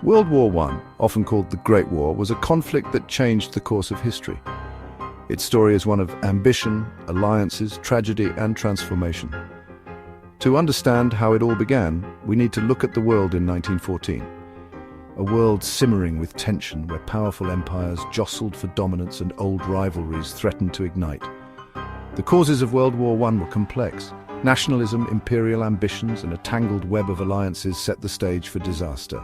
World War I, often called the Great War, was a conflict that changed the course of history. Its story is one of ambition, alliances, tragedy, and transformation. To understand how it all began, we need to look at the world in 1914. A world simmering with tension, where powerful empires jostled for dominance and old rivalries threatened to ignite. The causes of World War I were complex. Nationalism, imperial ambitions, and a tangled web of alliances set the stage for disaster.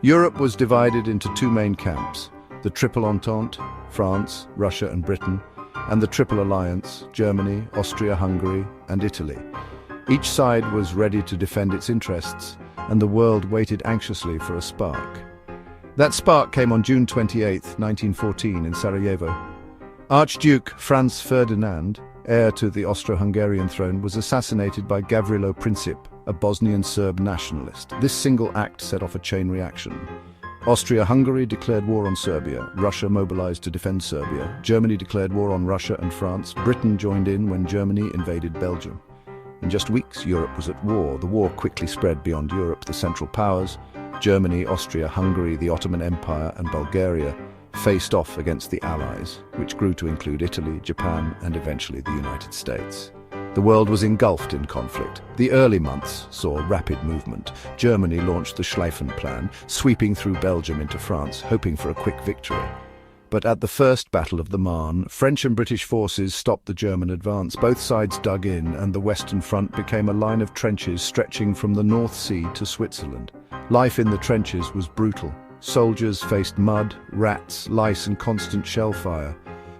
Europe was divided into two main camps: the Triple Entente, France, Russia and Britain, and the Triple Alliance, Germany, Austria-Hungary and Italy. Each side was ready to defend its interests, and the world waited anxiously for a spark. That spark came on June 28, 1914, in Sarajevo. Archduke Franz Ferdinand, heir to the Austro-Hungarian throne, was assassinated by Gavrilo Princip, a Bosnian Serb nationalist. This single act set off a chain reaction. Austria-Hungary declared war on Serbia, Russia mobilized to defend Serbia, Germany declared war on Russia and France, Britain joined in when Germany invaded Belgium. In just weeks, Europe was at war. The war quickly spread beyond Europe. The Central Powers, Germany, Austria-Hungary, the Ottoman Empire and Bulgaria, faced off against the Allies, which grew to include Italy, Japan, and eventually the United States. The world was engulfed in conflict. The early months saw rapid movement. Germany launched the Schlieffen Plan, sweeping through Belgium into France, hoping for a quick victory. But at the First Battle of the Marne, French and British forces stopped the German advance. Both sides dug in, and the Western Front became a line of trenches stretching from the North Sea to Switzerland. Life in the trenches was brutal. Soldiers faced mud, rats, lice and constant shell fire.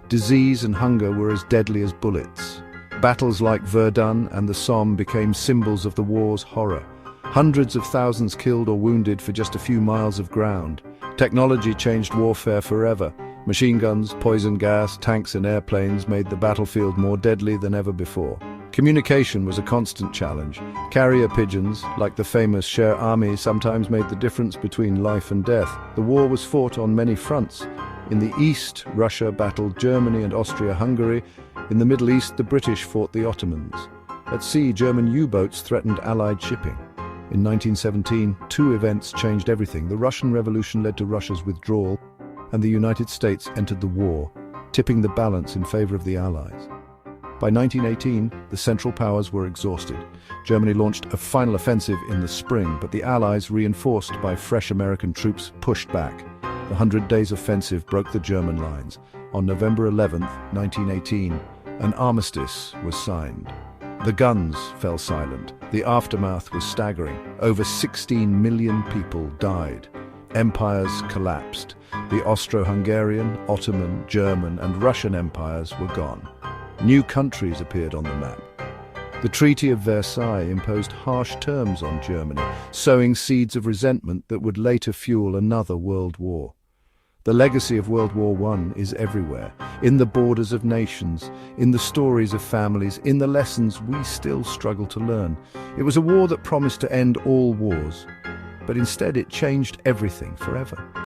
Disease and hunger were as deadly as bullets. Battles like Verdun and the Somme became symbols of the war's horror. Hundreds of thousands killed or wounded for just a few miles of ground. Technology changed warfare forever. Machine guns, poison gas, tanks and airplanes made the battlefield more deadly than ever before. Communication was a constant challenge. Carrier pigeons, like the famous Cher Ami, sometimes made the difference between life and death. The war was fought on many fronts. In the east, Russia battled Germany and Austria-Hungary. In the Middle East, the British fought the Ottomans. At sea, German U-boats threatened Allied shipping. In 1917, two events changed everything. The Russian Revolution led to Russia's withdrawal, and the United States entered the war, tipping the balance in favor of the Allies. By 1918, the Central Powers were exhausted. Germany launched a final offensive in the spring, but the Allies, reinforced by fresh American troops, pushed back. The 100 Days Offensive broke the German lines. On November 11, 1918, an armistice was signed. The guns fell silent. The aftermath was staggering. Over 16 million people died. Empires collapsed. The Austro-Hungarian, Ottoman, German, and Russian empires were gone. New countries appeared on the map. The Treaty of Versailles imposed harsh terms on Germany, sowing seeds of resentment that would later fuel another world war. The legacy of World War I is everywhere, in the borders of nations, in the stories of families, in the lessons we still struggle to learn. It was a war that promised to end all wars, but instead it changed everything forever.